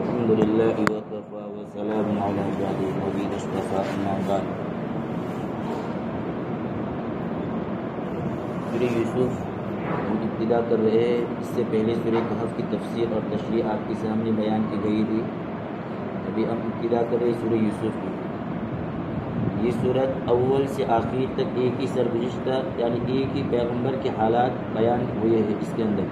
الحمد لله وكفى وسلام على عباده الذين اصطفى أما بعد. سورہ یوسف ہم ابتدا کر رہے ہیں. اس سے پہلے سورہ کہف کی تفسیر اور تشریح آپ کے سامنے بیان کی گئی تھی. ابھی ہم ابتدا کر رہے سورہ یوسف کی. یہ صورت اول سے آخر تک ایک ہی سرگزشتہ یعنی ایک ہی پیغمبر کے حالات بیان ہوئے ہیں اس کے اندر،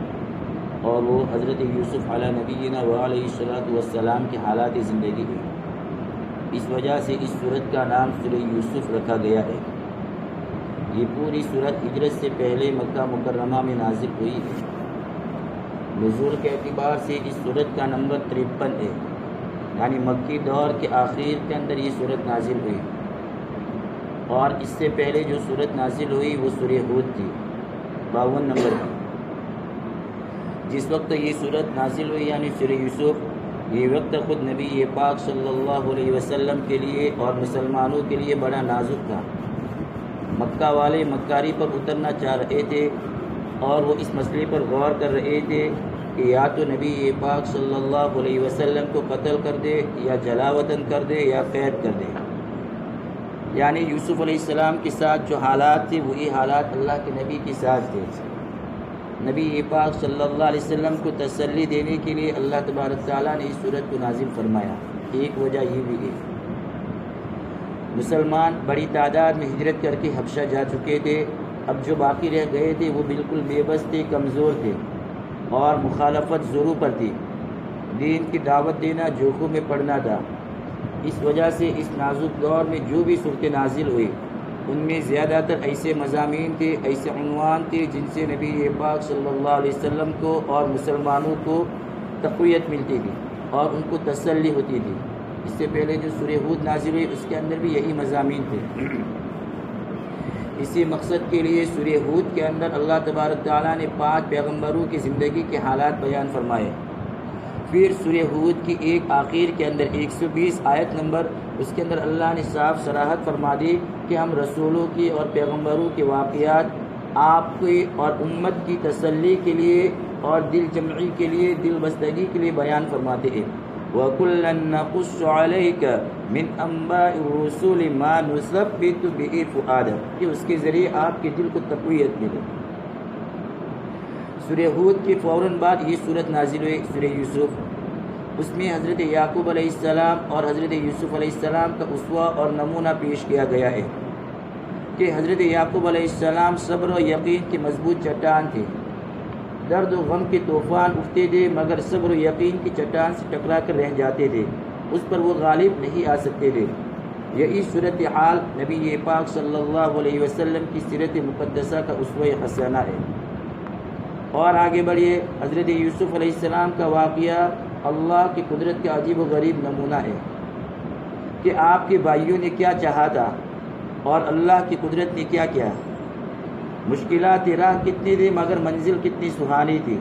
اور وہ حضرت یوسف علیہ نبینا وعلیہ الصلوۃ والسلام کے حالات زندگی ہے. اس وجہ سے اس صورت کا نام سورہ یوسف رکھا گیا ہے. یہ پوری صورت ہجرت سے پہلے مکہ مکرمہ میں نازل ہوئی ہے. نزول کے اعتبار سے اس صورت کا نمبر 53 ہے، یعنی مکی دور کے آخر کے اندر یہ صورت نازل ہوئی. اور اس سے پہلے جو صورت نازل ہوئی وہ سورہ ہود تھی، 52 نمبر کی. جس وقت یہ صورت نازل ہوئی یعنی سورہ یوسف، یہ وقت خود نبی پاک صلی اللہ علیہ وسلم کے لیے اور مسلمانوں کے لیے بڑا نازک تھا. مکہ والے مکاری پر اترنا چاہ رہے تھے اور وہ اس مسئلے پر غور کر رہے تھے کہ یا تو نبی پاک صلی اللہ علیہ وسلم کو قتل کر دے یا جلا وطن کر دے یا قید کر دے. یعنی یوسف علیہ السلام کے ساتھ جو حالات تھے وہی حالات اللہ کے نبی کے ساتھ تھے. نبی پاک صلی اللہ علیہ وسلم کو تسلی دینے کے لیے اللہ تبارک تعالیٰ نے اس صورت کو نازل فرمایا. ایک وجہ یہ بھی ہے، مسلمان بڑی تعداد میں ہجرت کر کے حبشہ جا چکے تھے. اب جو باقی رہ گئے تھے وہ بالکل بے بس تھے، کمزور تھے اور مخالفت ضرور پر تھی. دین کی دعوت دینا جوخوں میں پڑنا تھا. اس وجہ سے اس نازک دور میں جو بھی صورتیں نازل ہوئی ان میں زیادہ تر ایسے مضامین تھے، ایسے عنوان تھے جن سے نبی پاک صلی اللہ علیہ وسلم کو اور مسلمانوں کو تقویت ملتی تھی اور ان کو تسلی ہوتی تھی. اس سے پہلے جو سورہ ہود نازل ہوئی اس کے اندر بھی یہی مضامین تھے. اسی مقصد کے لیے سورہ ہود کے اندر اللہ تبارک تعالیٰ نے 5 پیغمبروں کی زندگی کے حالات بیان فرمائے. پھر سورہ ہود کی ایک آخر کے اندر 120 آیت نمبر، اس کے اندر اللہ نے صاف صراحت فرما دی کہ ہم رسولوں کی اور پیغمبروں کے واقعات آپ کی اور امت کی تسلی کے لیے اور دل جمعی کے لیے، دل بستگی کے لیے بیان فرماتے ہیں. وَكُلًّا نَقُصُّ عَلَيْكَ مِنْ أَنْبَاءِ الرُّسُلِ مَا نُثَبِّتُ بِهِ فُؤَادَكَ، کہ اس کے ذریعے آپ کے دل کو تقویت ملے. سورہ ہود کے فوراً بعد یہ صورت نازل ہوئی سورہ یوسف. اس میں حضرت یعقوب علیہ السلام اور حضرت یوسف علیہ السلام کا اسوہ اور نمونہ پیش کیا گیا ہے کہ حضرت یعقوب علیہ السلام صبر و یقین کی مضبوط چٹان تھے. درد و غم کے طوفان اٹھتے تھے مگر صبر و یقین کی چٹان سے ٹکرا کر رہ جاتے تھے، اس پر وہ غالب نہیں آ سکتے تھے. یہی صورتحال نبی پاک صلی اللہ علیہ وسلم کی سیرت مقدسہ کا اسوہ حسنہ ہے. اور آگے بڑھیے، حضرت یوسف علیہ السلام کا واقعہ اللہ کی قدرت کا عجیب و غریب نمونہ ہے کہ آپ کے بھائیوں نے کیا چاہا تھا اور اللہ کی قدرت نے کیا کیا. مشکلات راہ کتنی تھی مگر منزل کتنی سہانی تھی.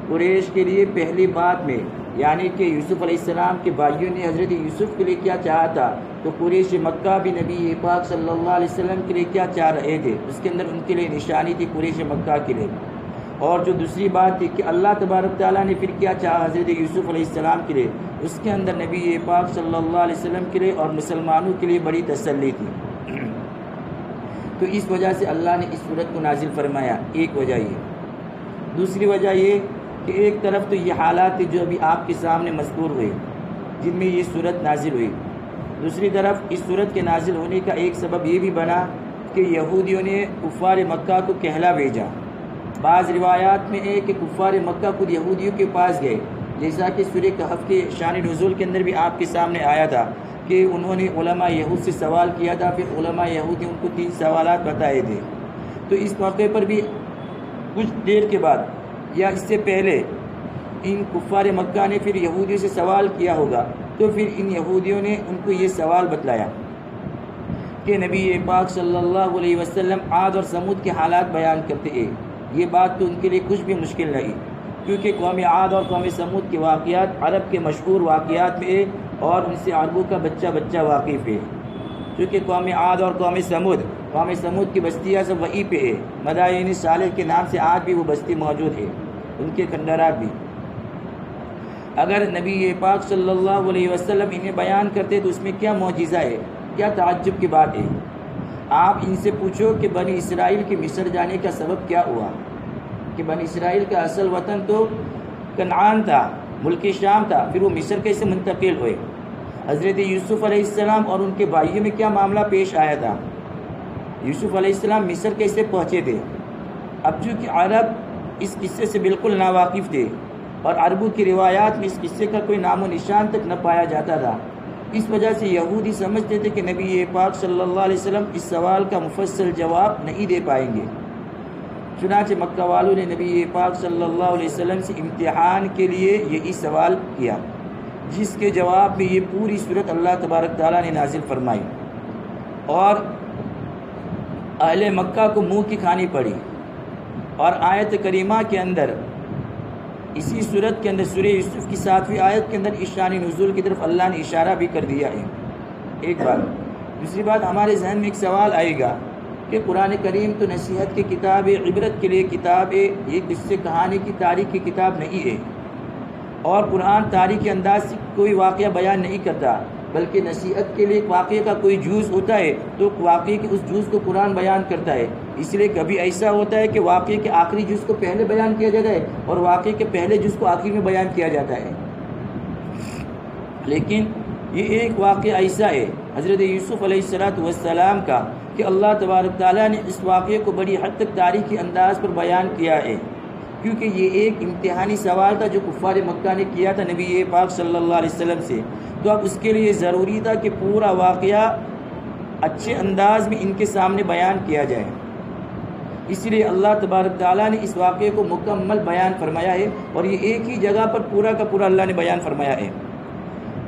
قریش کے لیے پہلی بات میں یعنی کہ یوسف علیہ السلام کے بھائیوں نے حضرت یوسف کے لیے کیا چاہا تھا، تو قریش مکہ بھی نبی پاک صلی اللہ علیہ وسلم کے لیے کیا چاہ رہے تھے. اس کے اندر ان کے لیے نشانی تھی قریش مکہ کے لیے. اور جو دوسری بات تھی کہ اللہ تبارک تعالیٰ نے پھر کیا چاہا حضرت یوسف علیہ السلام کے لیے، اس کے اندر نبی پاک صلی اللہ علیہ وسلم کے لیے اور مسلمانوں کے لیے بڑی تسلی تھی. تو اس وجہ سے اللہ نے اس صورت کو نازل فرمایا. ایک وجہ یہ. دوسری وجہ یہ کہ ایک طرف تو یہ حالات جو ابھی آپ کے سامنے مذکور ہوئے جن میں یہ صورت نازل ہوئی، دوسری طرف اس صورت کے نازل ہونے کا ایک سبب یہ بھی بنا کہ یہودیوں نے کفار مکہ کو کہلا بھیجا. بعض روایات میں ہے کہ کفار مکہ خود یہودیوں کے پاس گئے، جیسا کہ سورہ کہف کے شان نزول کے اندر بھی آپ کے سامنے آیا تھا کہ انہوں نے علماء یہود سے سوال کیا تھا، پھر علماء یہود نے ان کو 3 سوالات بتائے تھے. تو اس موقع پر بھی کچھ دیر کے بعد یا اس سے پہلے ان کفار مکہ نے پھر یہودیوں سے سوال کیا ہوگا، تو پھر ان یہودیوں نے ان کو یہ سوال بتلایا کہ نبی پاک صلی اللہ علیہ وسلم عاد اور سمود کے حالات بیان کرتے ہیں. یہ بات تو ان کے لیے کچھ بھی مشکل نہیں، کیونکہ قوم عاد اور قوم سمود کے واقعات عرب کے مشہور واقعات میں ہے اور ان سے عربوں کا بچہ بچہ واقف ہے. کیونکہ قوم عاد اور قوم سمود کی بستیاں سب وہیں پہ ہے. مدائن صالح کے نام سے آج بھی وہ بستی موجود ہے، ان کے کھنڈرات بھی. اگر نبی پاک صلی اللہ علیہ وسلم انہیں بیان کرتے تو اس میں کیا معجزہ ہے، کیا تعجب کی بات ہے؟ آپ ان سے پوچھو کہ بنی اسرائیل کے مصر جانے کا سبب کیا ہوا، کہ بنی اسرائیل کا اصل وطن تو کنعان تھا، ملک شام تھا، پھر وہ مصر کیسے منتقل ہوئے؟ حضرت یوسف علیہ السلام اور ان کے بھائیوں میں کیا معاملہ پیش آیا تھا؟ یوسف علیہ السلام مصر کیسے پہنچے تھے؟ اب چونکہ عرب اس قصے سے بالکل ناواقف تھے اور عربوں کی روایات میں اس قصے کا کوئی نام و نشان تک نہ پایا جاتا تھا، اس وجہ سے یہودی سمجھتے تھے کہ نبی پاک صلی اللہ علیہ وسلم اس سوال کا مفصل جواب نہیں دے پائیں گے۔ چنانچہ مکہ والوں نے نبی پاک صلی اللہ علیہ وسلم سے امتحان کے لیے یہی سوال کیا، جس کے جواب میں یہ پوری صورت اللہ تبارک تعالیٰ نے نازل فرمائی اور اہل مکہ کو منہ کی کھانی پڑی۔ اور آیت کریمہ کے اندر، اسی صورت کے اندر، سورہ یوسف کی 7ویں آیت کے اندر اس شان نزول کی طرف اللہ نے اشارہ بھی کر دیا ہے۔ ایک بات۔ دوسری بات، ہمارے ذہن میں ایک سوال آئے گا کہ قرآن کریم تو نصیحت کی کتاب ہے، عبرت کے لیے کتاب ہے، یہ قصے کہانی کی تاریخ کی کتاب نہیں ہے، اور قرآن تاریخی انداز سے کوئی واقعہ بیان نہیں کرتا، بلکہ نصیحت کے لیے واقعے کا کوئی جز ہوتا ہے تو واقعے کے اس جز کو قرآن بیان کرتا ہے۔ اس لیے کبھی ایسا ہوتا ہے کہ واقعے کے آخری جز کو پہلے بیان کیا جاتا ہے اور واقعے کے پہلے جز کو آخر میں بیان کیا جاتا ہے، لیکن یہ ایک واقعہ ایسا ہے حضرت یوسف علیہ السلام کا کہ اللہ تبارک تعالیٰ نے اس واقعے کو بڑی حد تک تاریخی انداز پر بیان کیا ہے، کیونکہ یہ ایک امتحانی سوال تھا جو کفار مکہ نے کیا تھا نبی پاک صلی اللہ علیہ وسلم سے، تو اب اس کے لیے ضروری تھا کہ پورا واقعہ اچھے انداز میں ان کے سامنے بیان کیا جائے۔ اسی لیے اللہ تبارک تعالیٰ نے اس واقعے کو مکمل بیان فرمایا ہے، اور یہ ایک ہی جگہ پر پورا کا پورا اللہ نے بیان فرمایا ہے۔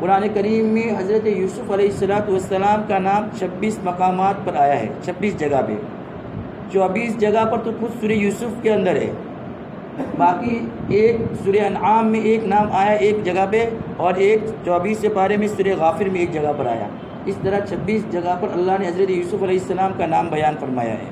قرآن کریم میں حضرت یوسف علیہ السلام کا نام 26 مقامات پر آیا ہے، 26 جگہ پہ، 24 جگہ پر تو خود سورہ یوسف کے اندر ہے، باقی ایک سورہ انعام میں ایک نام آیا ایک جگہ پہ، اور ایک 24 پارے میں سورہ غافر میں ایک جگہ پر آیا۔ اس طرح 26 جگہ پر اللہ نے حضرت یوسف علیہ السلام کا نام بیان فرمایا ہے۔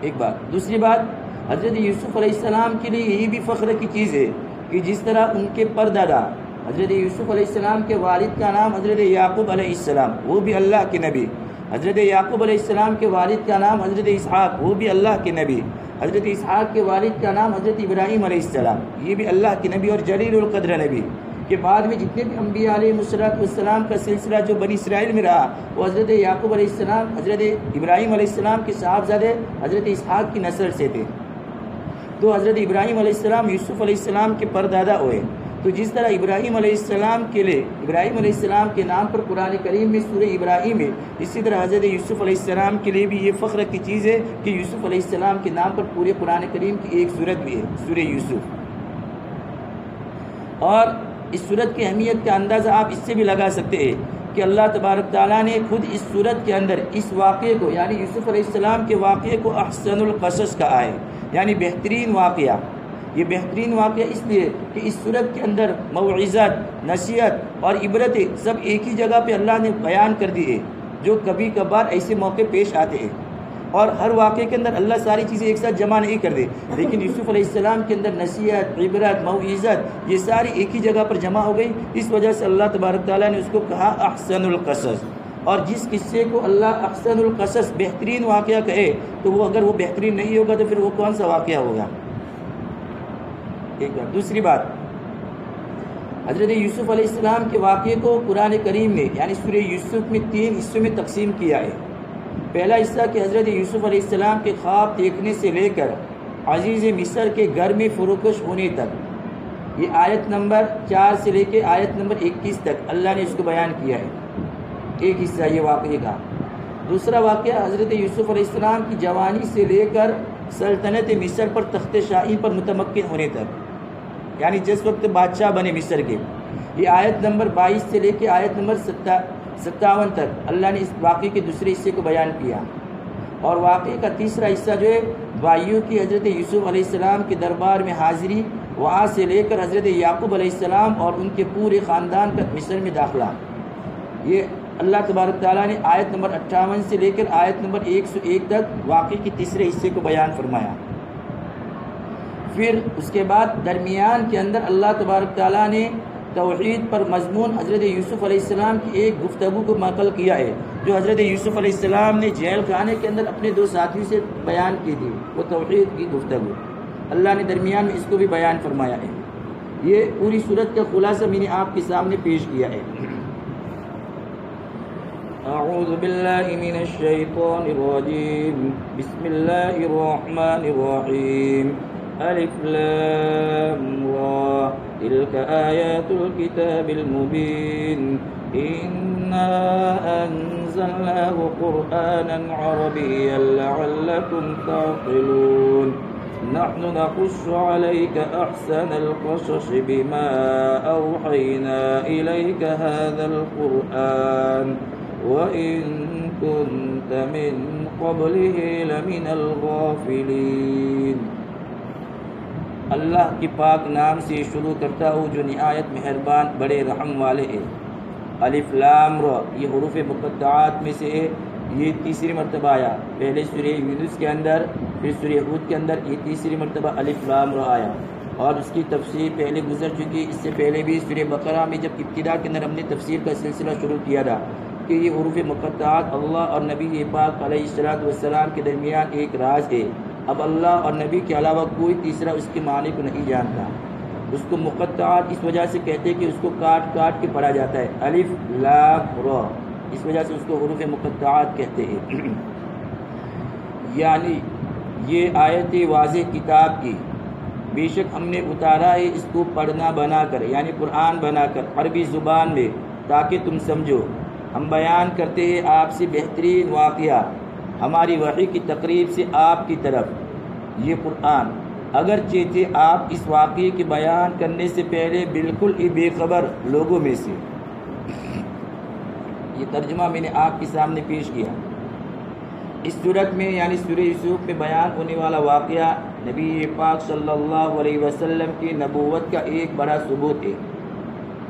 ایک بات۔ دوسری بات، حضرت یوسف علیہ السلام کے لیے یہی بھی فخر کی چیز ہے کہ جس طرح ان کے پردادا حضرت یوسف علیہ السلام کے والد کا نام حضرت یعقوب علیہ السلام، وہ بھی اللہ کے نبی، حضرت یعقوب علیہ السلام کے والد کا نام حضرت اسحاق، وہ بھی اللہ کے نبی، حضرت اسحاق کے والد کا نام حضرت ابراہیم علیہ السلام، یہ بھی اللہ کے نبی اور جلیل القدر نبی۔ کہ بعد میں جتنے بھی انبیاء علیہ السلام کا سلسلہ جو بنی اسرائیل میں رہا، وہ حضرت یعقوب علیہ السلام، حضرت ابراہیم علیہ السلام کے صاحبزادے حضرت اسحاق کی نسل سے تھے، تو حضرت ابراہیم علیہ السلام یوسف علیہ السلام کے پردادا ہوئے۔ تو جس طرح ابراہیم علیہ السلام کے لیے ابراہیم علیہ السلام کے نام پر قرآن کریم میں سورہ ابراہیم ہے، اسی طرح حضرت یوسف علیہ السلام کے لیے بھی یہ فخر کی چیز ہے کہ یوسف علیہ السلام کے نام پر پورے قرآن کریم کی ایک سورت بھی ہے، سورہ یوسف۔ اور اس سورت کی اہمیت کا اندازہ آپ اس سے بھی لگا سکتے ہیں کہ اللہ تبارک تعالیٰ نے خود اس سورت کے اندر اس واقعے کو، یعنی یوسف علیہ السلام کے واقعے کو احسن القصص کہا ہے، یعنی بہترین واقعہ۔ یہ بہترین واقعہ اس لیے کہ اس سورت کے اندر موعظت، نصیحت اور عبرتیں سب ایک ہی جگہ پہ اللہ نے بیان کر دی ہے، جو کبھی کبھار ایسے موقع پیش آتے ہیں، اور ہر واقعے کے اندر اللہ ساری چیزیں ایک ساتھ جمع نہیں کر دے، لیکن یوسف علیہ السلام کے اندر نصیحت، عبرت، موعظت یہ ساری ایک ہی جگہ پر جمع ہو گئی، اس وجہ سے اللہ تبارک تعالیٰ نے اس کو کہا احسن القصص۔ اور جس قصے کو اللہ احسن القصص بہترین واقعہ کہے تو وہ اگر وہ بہترین نہیں ہوگا تو پھر وہ کون سا واقعہ ہوگا؟ ایک بات۔ دوسری بات، حضرت یوسف علیہ السلام کے واقعے کو قرآن کریم میں یعنی سورہ یوسف میں 3 حصوں میں تقسیم کیا ہے۔ پہلا حصہ کہ حضرت یوسف علیہ السلام کے خواب دیکھنے سے لے کر عزیز مصر کے گھر میں فروکش ہونے تک، یہ آیت نمبر 4 سے لے کے آیت نمبر 21 تک اللہ نے اس کو بیان کیا ہے، ایک حصہ یہ واقعے کا۔ دوسرا واقعہ حضرت یوسف علیہ السلام کی جوانی سے لے کر سلطنت مصر پر تخت شاہی پر متمکن ہونے تک، یعنی جس وقت بادشاہ بنے مصر کے، یہ آیت نمبر 22 سے لے کے آیت نمبر 57 تک اللہ نے اس واقعے کے دوسرے حصے کو بیان کیا۔ اور واقعے کا تیسرا حصہ جو ہے بھائیوں کی حضرت یوسف علیہ السلام کے دربار میں حاضری، وہاں سے لے کر حضرت یعقوب علیہ السلام اور ان کے پورے خاندان کا مصر میں داخلہ، یہ اللہ تبارک تعالیٰ نے آیت نمبر 58 سے لے کر آیت نمبر 101 تک واقعے کے تیسرے حصے کو بیان فرمایا۔ پھر اس کے بعد درمیان کے اندر اللہ تبارک تعالیٰ نے توحید پر مضمون حضرت یوسف علیہ السلام کی ایک گفتگو کو نقل کیا ہے، جو حضرت یوسف علیہ السلام نے جیل خانے کے اندر اپنے 2 ساتھیوں سے بیان کی تھی، وہ توحید کی گفتگو اللہ نے درمیان میں اس کو بھی بیان فرمایا ہے۔ یہ پوری صورت کا خلاصہ میں نے آپ کے سامنے پیش کیا ہے۔ اعوذ باللہ من الشیطان الرجیم، بسم اللہ الرحمن الرحیم، الف لام را تلک آیات الكتاب المبین، انا انزلناه قرآنا عربیا لعلکم تعقلون، نحن نقص عليك أحسن القصص بما أوحينا إليك هذا القرآن وإن كنت من قبله لمن الغافلين۔ اللہ کی پاک نام سے شروع کرتا ہوں جو نہایت مہربان بڑے رحم والے ہے۔ الف لام را، یہ حروف مقطعات میں سے ہے، یہ تیسری مرتبہ آیا، پہلے سورہ یونس کے اندر، پھر سورہ ہود کے اندر یہ تیسری مرتبہ الف لام را آیا، اور اس کی تفسیر پہلے گزر چکی۔ اس سے پہلے بھی سورہ بقرہ میں جب ابتدا کے اندر ہم نے تفسیر کا سلسلہ شروع کیا تھا کہ یہ حروف مقطعات اللہ اور نبی پاک علیہ السلام کے درمیان ایک راز ہے۔ اب اللہ اور نبی کے علاوہ کوئی تیسرا اس کے معنی کو نہیں جانتا۔ اس کو مقطعات اس وجہ سے کہتے ہیں کہ اس کو کاٹ کاٹ کے پڑھا جاتا ہے، الف لام را، اس وجہ سے اس کو حروف مقطعات کہتے ہیں۔ یعنی یہ آیت واضح کتاب کی، بے شک ہم نے اتارا ہے اس کو پڑھنا بنا کر، یعنی قرآن بنا کر عربی زبان میں، تاکہ تم سمجھو۔ ہم بیان کرتے ہیں آپ سے بہترین واقعہ ہماری وحی کی تقریب سے آپ کی طرف، یہ قرآن، اگرچہ تھے آپ اس واقعے کے بیان کرنے سے پہلے بالکل ہی بے خبر لوگوں میں سے۔ یہ ترجمہ میں نے آپ کے سامنے پیش کیا۔ اس صورت میں یعنی سورہ یوسف میں بیان ہونے والا واقعہ نبی پاک صلی اللہ علیہ وسلم کی نبوت کا ایک بڑا ثبوت ہے،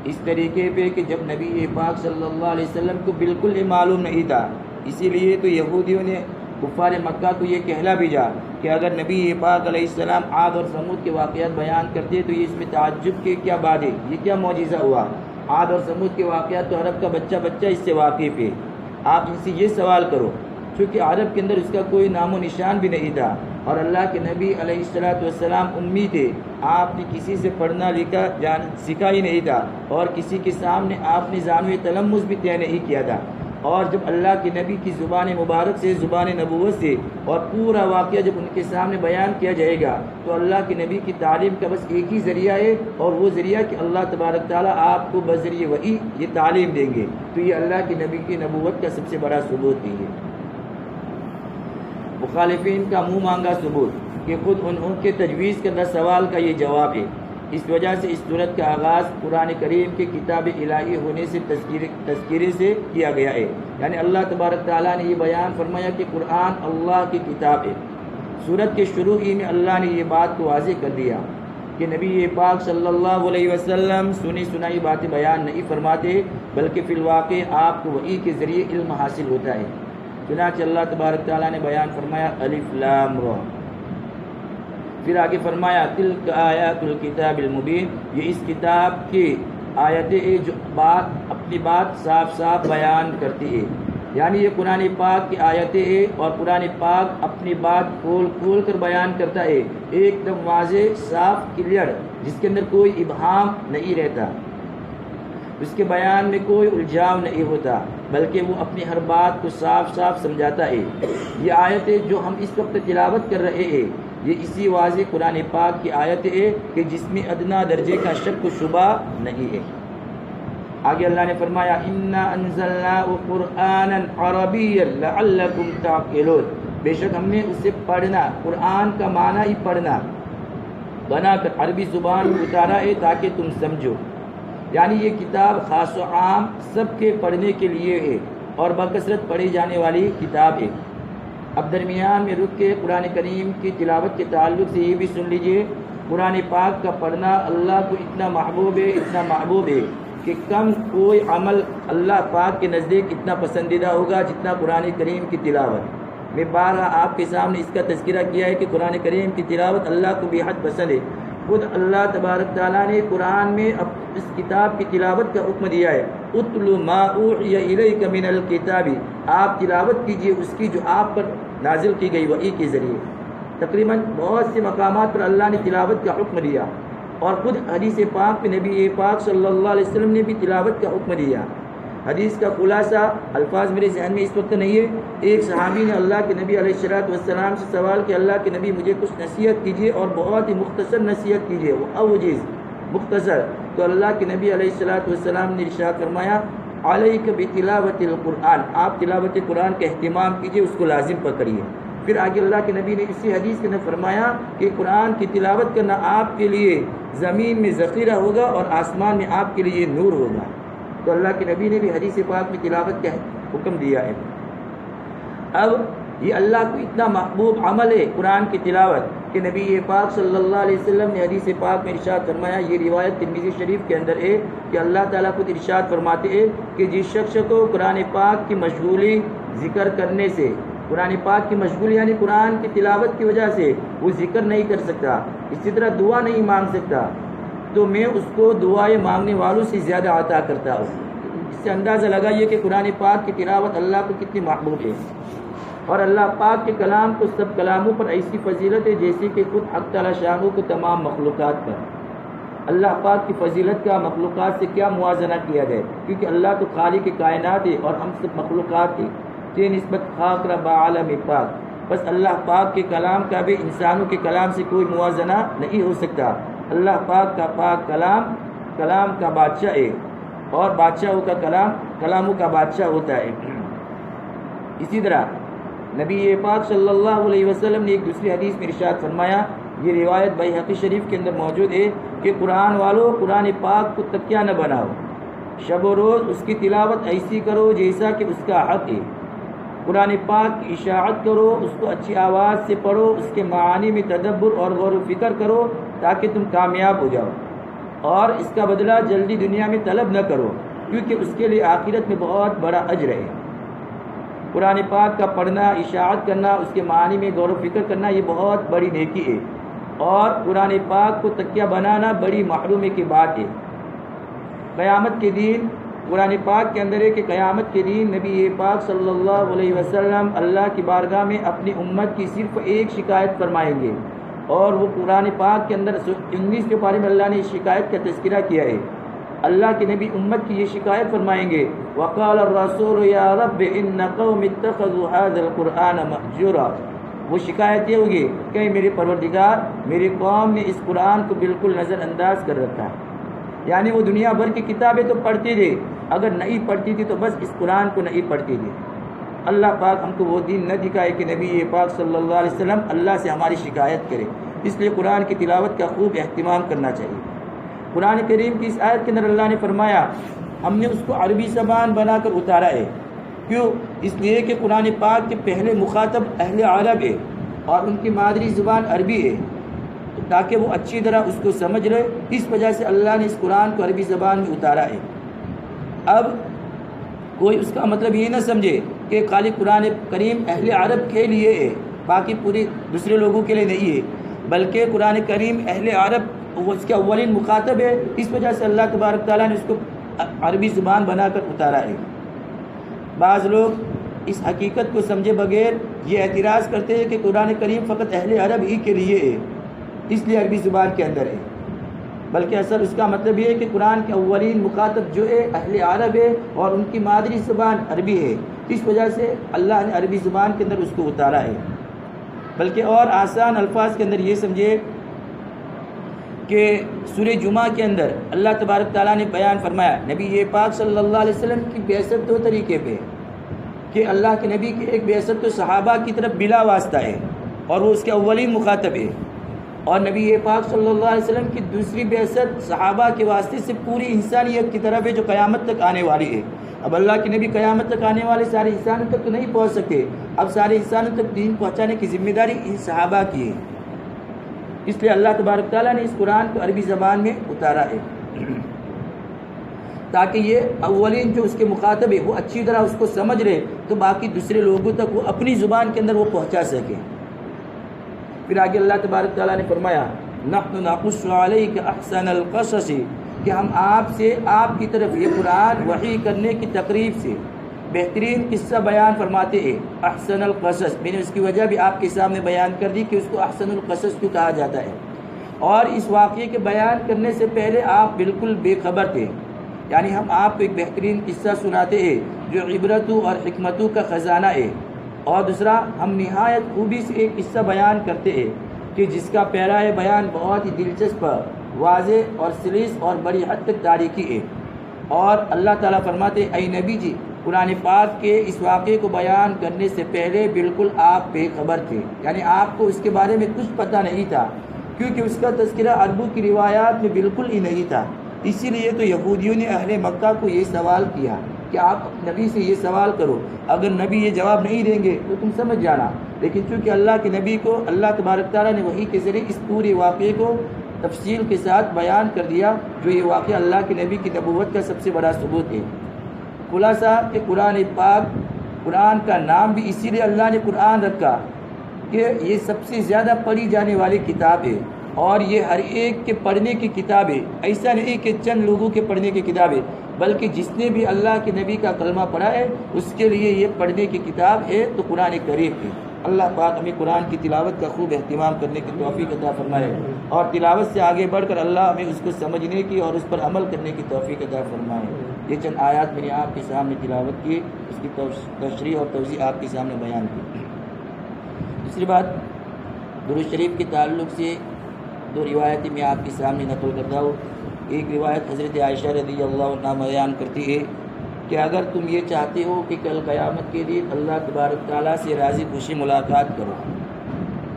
اس طریقے پہ کہ جب نبی پاک صلی اللہ علیہ وسلم کو بالکل ہی معلوم نہیں تھا، اسی لیے تو یہودیوں نے کفار مکہ کو یہ کہلا بھیجا کہ اگر نبی پاک علیہ السلام عاد اور ثمود کے واقعات بیان کرتے تو یہ اس میں تعجب کی کیا بات ہے، یہ کیا معجزہ ہوا؟ عاد اور ثمود کے واقعات تو عرب کا بچہ اس سے واقف ہے، آپ ان سے یہ سوال کرو، چونکہ عرب کے اندر اس کا کوئی نام و نشان بھی نہیں تھا، اور اللہ کے نبی علیہ السلام امی تھے، آپ نے کسی سے پڑھنا لکھا سیکھا ہی نہیں تھا، اور کسی کے سامنے آپ نے زانو تلمذ بھی طے نہیں کیا تھا، اور جب اللہ کے نبی کی زبان مبارک سے، زبان نبوت سے، اور پورا واقعہ جب ان کے سامنے بیان کیا جائے گا تو اللہ کے نبی کی تعلیم کا بس ایک ہی ذریعہ ہے، اور وہ ذریعہ کہ اللہ تبارک تعالیٰ آپ کو بذریعہ وحی یہ تعلیم دیں گے، تو یہ اللہ کے نبی کی نبوت کا سب سے بڑا ثبوت ہے۔ مخالفین کا منہ مانگا ثبوت کہ خود ان کے تجویز کردہ سوال کا یہ جواب ہے۔ اس وجہ سے اس صورت کا آغاز قرآن کریم کے کتاب الہی ہونے سے تذکرے سے کیا گیا ہے، یعنی اللہ تبارک تعالیٰ نے یہ بیان فرمایا کہ قرآن اللہ کی کتاب ہے۔ صورت کے شروع ہی میں اللہ نے یہ بات کو واضح کر دیا کہ نبی پاک صلی اللہ علیہ وسلم سنی سنائی باتیں بیان نہیں فرماتے، بلکہ فی الواقع آپ کو وحی کے ذریعے علم حاصل ہوتا ہے۔ چنانچہ اللہ تبارک تعالیٰ نے بیان فرمایا الف لام را، پھر آگے فرمایا تلک آیات الکتاب المبین، یہ اس کتاب کی آیتیں جو اپنی بات صاف صاف بیان کرتی ہے، یعنی یہ قرآن پاک کی آیتیں ہیں اور قرآن پاک اپنی بات کھول کر بیان کرتا ہے، ایک دم واضح صاف کلیئر، جس کے اندر کوئی ابہام نہیں رہتا، اس کے بیان میں کوئی الجھاؤ نہیں ہوتا، بلکہ وہ اپنی ہر بات کو صاف صاف سمجھاتا ہے۔ یہ آیتیں جو ہم اس وقت تلاوت کر رہے ہیں، یہ اسی واضح قرآن پاک کی آیت ہے کہ جس میں ادنا درجے کا شک و شبہ نہیں ہے۔ آگے اللہ نے فرمایا انا انزلناه قرآنا عربیا لعلکم تعقلون، بے شک ہم نے اسے پڑھنا، قرآن کا معنی ہی پڑھنا بنا کر عربی زبان میں اتارا ہے تاکہ تم سمجھو، یعنی یہ کتاب خاص و عام سب کے پڑھنے کے لیے ہے اور بکثرت پڑھی جانے والی کتاب ہے۔ اب درمیان میں رک کے قرآن کریم کی تلاوت کے تعلق سے یہ بھی سن لیجئے، قرآن پاک کا پڑھنا اللہ کو اتنا محبوب ہے کہ کم کوئی عمل اللہ پاک کے نزدیک اتنا پسندیدہ ہوگا جتنا قرآن کریم کی تلاوت۔ میں بارہا آپ کے سامنے اس کا تذکرہ کیا ہے کہ قرآن کریم کی تلاوت اللہ کو بے حد پسند ہے۔ خود اللہ تبارک تعالیٰ نے قرآن میں اس کتاب کی تلاوت کا حکم دیا ہے، اتل ما اوحی الیک من الکتاب، آپ تلاوت کیجئے اس کی جو آپ پر نازل کی گئی وحی کے ذریعے۔ تقریباً بہت سے مقامات پر اللہ نے تلاوت کا حکم دیا، اور خود حدیث پاک میں نبی پاک صلی اللہ علیہ وسلم نے بھی تلاوت کا حکم دیا۔ حدیث کا خلاصہ الفاظ میرے ذہن میں اس وقت نہیں ہے۔ ایک صحابی نے اللہ کے نبی علیہ السلام سے سوال کہ اللہ کے نبی مجھے کچھ نصیحت کیجیے اور بہت ہی مختصر نصیحت کیجیے، وہ اوجز مختصر۔ تو اللہ کے نبی علیہ السلام نے ارشاد فرمایا علیک بتلاوت القرآن، آپ تلاوت قرآن کا اہتمام کیجیے، اس کو لازم پکڑیے۔ پھر آگے اللہ کے نبی نے اسی حدیث کے اندر فرمایا کہ قرآن کی تلاوت کرنا آپ کے لیے زمین میں ذخیرہ ہوگا اور آسمان میں آپ کے لیے نور ہوگا۔ تو اللہ کے نبی نے بھی حدیث پاک میں تلاوت کا حکم دیا ہے۔ اب یہ اللہ کو اتنا محبوب عمل ہے قرآن کی تلاوت کہ نبی پاک صلی اللہ علیہ وسلم نے حدیث پاک میں ارشاد فرمایا، یہ روایت ترمذی شریف کے اندر ہے کہ اللہ تعالیٰ خود ارشاد فرماتے ہیں کہ جس شخص کو قرآن پاک کی مشغولی ذکر کرنے سے، قرآن پاک کی مشغولی یعنی قرآن کی تلاوت کی وجہ سے وہ ذکر نہیں کر سکتا، اسی طرح دعا نہیں مانگ سکتا، تو میں اس کو دعائیں مانگنے والوں سے زیادہ عطا کرتا ہوں۔ اس سے اندازہ لگائیے کہ قرآن پاک کی تلاوت اللہ کو کتنی محبوب ہے، اور اللہ پاک کے کلام کو سب کلاموں پر ایسی فضیلت ہے جیسے کہ خود حق تعالیٰ شاہ کو تمام مخلوقات پر۔ اللہ پاک کی فضیلت کا مخلوقات سے کیا موازنہ کیا جائے، کیونکہ اللہ تو خالق کائنات ہے اور ہم سب مخلوقات ہیں، کہ نسبت خاک رب عالم پاک، بس اللہ پاک کے کلام کا بھی انسانوں کے کلام سے کوئی موازنہ نہیں ہو سکتا۔ اللہ پاک کا پاک کلام کلام کا بادشاہ ہے، اور بادشاہوں کا کلام کلاموں کا بادشاہ ہوتا ہے۔ اسی طرح نبی پاک صلی اللہ علیہ وسلم نے ایک دوسری حدیث میں ارشاد فرمایا، یہ روایت بیہقی شریف کے اندر موجود ہے کہ قرآن والوں قرآن پاک کو تکیہ نہ بناؤ، شب و روز اس کی تلاوت ایسی کرو جیسا کہ اس کا حق ہے، قرآن پاک کی اشاعت کرو، اس کو اچھی آواز سے پڑھو، اس کے معانی میں تدبر اور غور و فکر کرو تاکہ تم کامیاب ہو جاؤ، اور اس کا بدلہ جلدی دنیا میں طلب نہ کرو کیونکہ اس کے لیے آخرت میں بہت بڑا اجر ہے۔ قرآن پاک کا پڑھنا، اشاعت کرنا، اس کے معنی میں غور و فکر کرنا، یہ بہت بڑی نیکی ہے، اور قرآن پاک کو تکیہ بنانا بڑی محرومی کی بات ہے۔ قیامت کے دن قرآن پاک کے اندر ہے کہ قیامت کے دن نبی پاک صلی اللہ علیہ وسلم اللہ کی بارگاہ میں اپنی امت کی صرف ایک شکایت فرمائیں گے، اور وہ قرآن پاک کے اندر 19 کے بارے میں اللہ نے شکایت کا تذکرہ کیا ہے۔ اللہ کے نبی امت کی یہ شکایت فرمائیں گے، وقال الرسول یا رب ان قوم اتخذوا هذا القرآن مهجورا، وہ شکایت یہ ہوگی کہ میرے پروردگار، میری قوم نے اس قرآن کو بالکل نظر انداز کر رکھا ہے، یعنی وہ دنیا بھر کی کتابیں تو پڑھتی تھی، اگر نہیں پڑھتی تھی تو بس اس قرآن کو نہیں پڑھتی تھی۔ اللہ پاک ہم کو وہ دین نہ دکھائے کہ نبی پاک صلی اللہ علیہ وسلم اللہ سے ہماری شکایت کرے، اس لیے قرآن کی تلاوت کا خوب اہتمام کرنا چاہیے۔ قرآن کریم کی اس آیت کے اندر اللہ نے فرمایا ہم نے اس کو عربی زبان بنا کر اتارا ہے، کیوں؟ اس لیے کہ قرآن پاک کے پہلے مخاطب اہل عرب ہے اور ان کی مادری زبان عربی ہے، تاکہ وہ اچھی طرح اس کو سمجھ لے، اس وجہ سے اللہ نے اس قرآن کو عربی زبان میں اتارا ہے۔ اب کوئی اس کا مطلب یہ نہ سمجھے کہ خالی قرآن کریم اہل عرب کے لیے ہے، باقی پوری دوسرے لوگوں کے لیے نہیں ہے، بلکہ قرآن کریم اہل عرب وہ اس کے اولین مخاطب ہے، اس وجہ سے اللہ تبارک تعالیٰ نے اس کو عربی زبان بنا کر اتارا ہے۔ بعض لوگ اس حقیقت کو سمجھے بغیر یہ اعتراض کرتے ہیں کہ قرآن کریم فقط اہل عرب ہی کے لیے ہے، اس لیے عربی زبان کے اندر ہے، بلکہ اصل اس کا مطلب یہ ہے کہ قرآن کے اولین مخاطب جو ہے اہل عرب ہے اور ان کی مادری زبان عربی ہے، اس وجہ سے اللہ نے عربی زبان کے اندر اس کو اتارا ہے۔ بلکہ اور آسان الفاظ کے اندر یہ سمجھے کہ سورہ جمعہ کے اندر اللہ تبارک تعالیٰ نے بیان فرمایا نبی پاک صلی اللہ علیہ وسلم کی بعثت دو طریقے پہ، کہ اللہ کے نبی کی ایک بعثت تو صحابہ کی طرف بلا واسطہ ہے اور وہ اس کے اولین مخاطب ہے، اور نبی پاک صلی اللہ علیہ وسلم کی دوسری بعثت صحابہ کے واسطے سے پوری انسانیت کی طرف ہے جو قیامت تک آنے والی ہے۔ اب اللہ کے نبی قیامت تک آنے والے سارے انسانوں تک تو نہیں پہنچ سکے، اب سارے انسانوں تک دین پہنچانے کی ذمہ داری ان صحابہ کی ہے، اس لیے اللہ تبارک تعالیٰ نے اس قرآن کو عربی زبان میں اتارا ہے۔ تاکہ یہ اولین جو اس کے مخاطب ہے وہ اچھی طرح اس کو سمجھ رہے تو باقی دوسرے لوگوں تک وہ اپنی زبان کے اندر وہ پہنچا سکیں۔ پھر آگے اللہ تبارک تعالیٰ نے فرمایا نحن نقص علیک احسن القصص، کہ ہم آپ سے آپ کی طرف یہ قرآن وحی کرنے کی تقریب سے بہترین قصہ بیان فرماتے ہیں۔ احسن القصص، میں نے اس کی وجہ بھی آپ کے سامنے بیان کر دی کہ اس کو احسن القصص کیوں کہا جاتا ہے، اور اس واقعے کے بیان کرنے سے پہلے آپ بالکل بے خبر تھے، یعنی ہم آپ کو ایک بہترین قصہ سناتے ہیں جو عبرتوں اور حکمتوں کا خزانہ ہے، اور دوسرا ہم نہایت خوبی سے ایک قصہ بیان کرتے ہیں کہ جس کا پیرائے بیان بہت ہی دلچسپ، واضح اور سلیس اور بڑی حد تک تاریخی ہے۔ اور اللہ تعالیٰ فرماتے اے نبی جی، قرآن پاک کے اس واقعے کو بیان کرنے سے پہلے بالکل آپ بے خبر تھے، یعنی آپ کو اس کے بارے میں کچھ پتہ نہیں تھا، کیونکہ اس کا تذکرہ عربوں کی روایات میں بالکل ہی نہیں تھا۔ اسی لیے تو یہودیوں نے اہل مکہ کو یہ سوال کیا کہ آپ نبی سے یہ سوال کرو، اگر نبی یہ جواب نہیں دیں گے تو تم سمجھ جانا، لیکن چونکہ اللہ کے نبی کو اللہ تبارک تعالیٰ نے وحی کے ذریعے اس پورے واقعے کو تفصیل کے ساتھ بیان کر دیا، جو یہ واقعہ اللہ کے نبی کی نبوت کا سب سے بڑا ثبوت ہے۔ خلاصہ کہ قرآن پاک، قرآن کا نام بھی اسی لیے اللہ نے قرآن رکھا کہ یہ سب سے زیادہ پڑھی جانے والی کتاب ہے، اور یہ ہر ایک کے پڑھنے کی کتاب ہے، ایسا نہیں کہ چند لوگوں کے پڑھنے کی کتاب ہے، بلکہ جس نے بھی اللہ کے نبی کا کلمہ پڑھا ہے اس کے لیے یہ پڑھنے کی کتاب ہے تو قرآن کریم ہے۔ اللہ پاک ہمیں قرآن کی تلاوت کا خوب اہتمام کرنے کی توفیق عطا فرمائے، اور تلاوت سے آگے بڑھ کر اللہ ہمیں اس کو سمجھنے کی اور اس پر عمل کرنے کی توفیق عطا فرمائے۔ یہ چند آیات میں نے آپ کے سامنے تلاوت کی، اس کی تشریح اور توضیح آپ کے سامنے بیان کی۔ دوسری بات، درود شریف کے تعلق سے دو روایتیں میں آپ کے سامنے نقل کرتا ہوں۔ ایک روایت حضرت عائشہ رضی اللہ عنہا بیان کرتی ہے کہ اگر تم یہ چاہتے ہو کہ کل قیامت کے دن اللہ تبارک تعالیٰ سے راضی خوشی ملاقات کرو،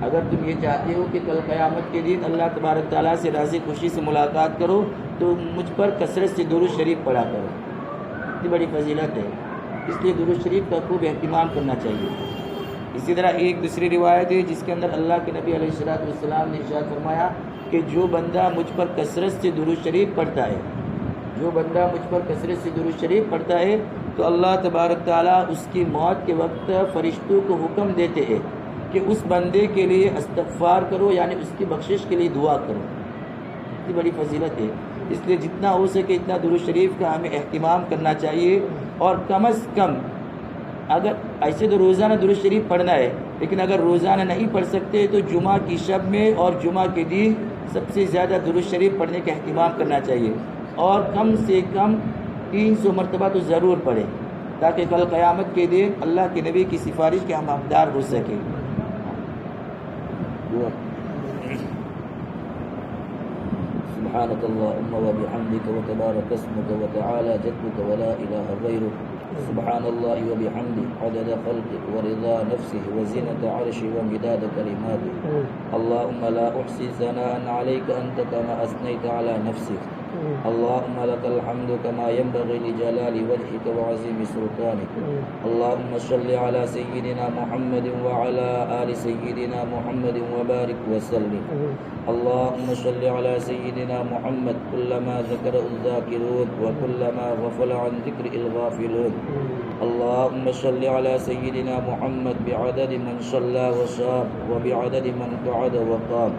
اگر تم یہ چاہتے ہو کہ کل قیامت کے دن اللہ تبارک تعالیٰ سے راضی خوشی سے ملاقات کرو تو مجھ پر کثرت سے درود شریف پڑھا کرو، اتنی بڑی فضیلت ہے، اس لیے درود شریف کا خوب اہتمام کرنا چاہیے۔ اسی طرح ایک دوسری روایت ہے جس کے اندر اللہ کے نبی علیہ السلام نے ارشاد فرمایا کہ جو بندہ مجھ پر کثرت سے درود شریف پڑھتا ہے، جو بندہ مجھ پر کثرت سے درود شریف پڑھتا ہے تو اللہ تبارک تعالیٰ اس کی موت کے وقت فرشتوں کو حکم دیتے ہیں کہ اس بندے کے لیے استغفار کرو، یعنی اس کی بخشش کے لیے دعا کرو۔ اتنی بڑی فضیلت ہے، اس لیے جتنا ہو سکے اتنا درود شریف کا ہمیں اہتمام کرنا چاہیے، اور کم از کم اگر ایسے تو روزانہ درود شریف پڑھنا ہے، لیکن اگر روزانہ نہیں پڑھ سکتے تو جمعہ کی شب میں اور جمعہ کے دن سب سے زیادہ درود شریف پڑھنے کا اہتمام کرنا چاہیے، اور کم سے کم 300 مرتبہ تو ضرور پڑھیں تاکہ کل قیامت کے دن اللہ کے نبی کی سفارش کے ہم حقدار ہو سکیں۔ سبحانك اللهم وبحمدك وتبارك اسمك وتعالى جدك ولا إله غيرك، سبحان الله وبحمده عدد خلقه ورضا نفسه وزنة عرشه ومداد كلماته، اللهم لا أحصي ثناء عليك أنت كما أثنيت على نفسك، اللهم لك الحمد كما ينبغي لجلال وجهك وعظيم سلطانك، اللهم صل على سيدنا محمد وعلى آل سيدنا محمد وبارك وسلم، اللهم صل على سيدنا محمد كلما ذكره الذاكرون وكلما غفل عن ذكر الغافلون، اللهم صل على سيدنا محمد بعدد من صلى وصام وبعدد من قعد وقام،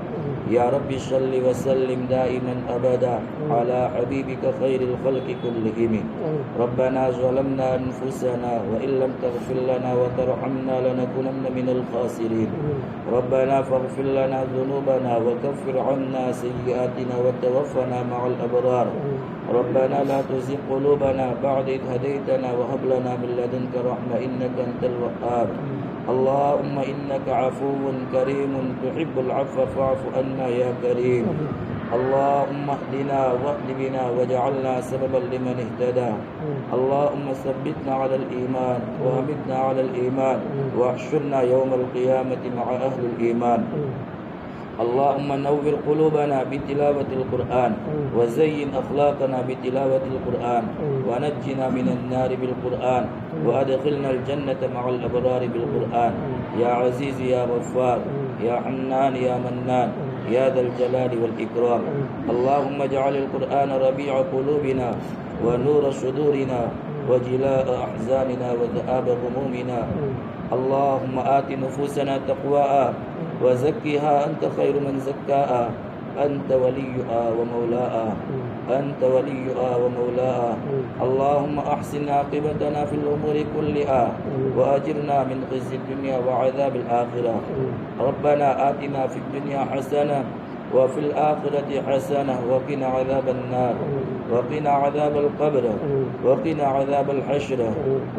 يا رب صل وسلم دائما أبدا على حبيبك خير الخلق كلهم، ربنا ظلمنا أنفسنا وإن لم تغفر لنا وترحمنا لنكونن من الخاسرين، ربنا فاغفر لنا ذنوبنا وكفر عنا سيئاتنا وتوفنا مع الأبرار، ربنا لا تزغ قلوبنا بعد إذ هديتنا وهب لنا من لدنك رحمة إنك أنت الوهاب، اللهم إنك عفو كريم تحب العفو فاعف عنا يا كريم، اللهم اهدنا واهد بنا واجعلنا سببا لمن اهتدى، اللهم ثبتنا على الإيمان وأمتنا على الإيمان واحشرنا يوم القيامة مع أهل الإيمان، اللهم نور قلوبنا بتلاوة القرآن وزين أخلاقنا بتلاوة القرآن ونجنا من النار بالقرآن وأدخلنا الجنة مع الأبرار بالقرآن، يا عزيز يا غفار يا حنان يا منان يا ذا الجلال والإكرام. اللهم اجعل القرآن ربيع قلوبنا ونور صدورنا وجلاء أحزاننا وذهاب همومنا. اللهم آت نفوسنا تقواها وزكها أنت خير من زكاها أنت وليها ومولاها أنت وليها ومولاها. اللهم أحسن عاقبتنا في الأمور كلها وأجرنا من خزي الدنيا وعذاب الآخرة. ربنا آتنا في الدنيا حسنة وفي الآخرة حسنة وقنا عذاب النار وقنا عذاب القبر وقنا عذاب الحشر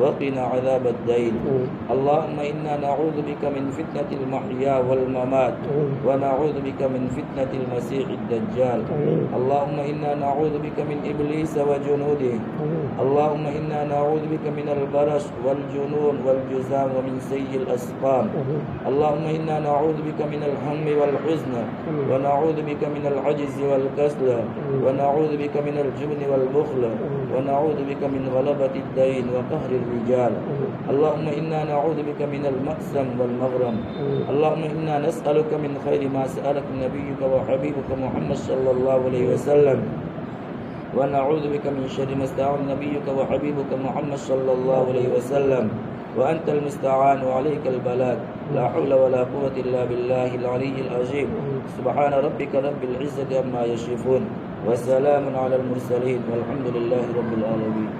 وقنا عذاب الدين. اللهم إنا نعوذ بك من فتنة المحيا والممات ونعوذ بك من فتنة المسيح الدجال. اللهم إنا نعوذ بك من إبليس وجنوده. اللهم إنا نعوذ بك من البرص والجنون والجذام ومن سيء الأسقام. اللهم إنا نعوذ بك من الهم والحزن ونعوذ بك من العجز والكسل ونعوذ بك من الجبن والبخل ونعوذ بك من غلبة الدين وقهر الرجال. اللهم إنا نعوذ بك من المأسم والمغرم. اللهم إنا نسألك من خير ما سألك نبيك وحبيبك محمد صلى الله عليه وسلم ونعوذ بك من شر ما استعان نبيك وحبيبك محمد صلى الله عليه وسلم وأنت المستعان وعليك البلاغ. لا حول ولا قوة إلا بالله العلي العظيم. سبحان ربك رب العزة عما يصفون وسلام على المرسلين والحمد لله رب العالمين.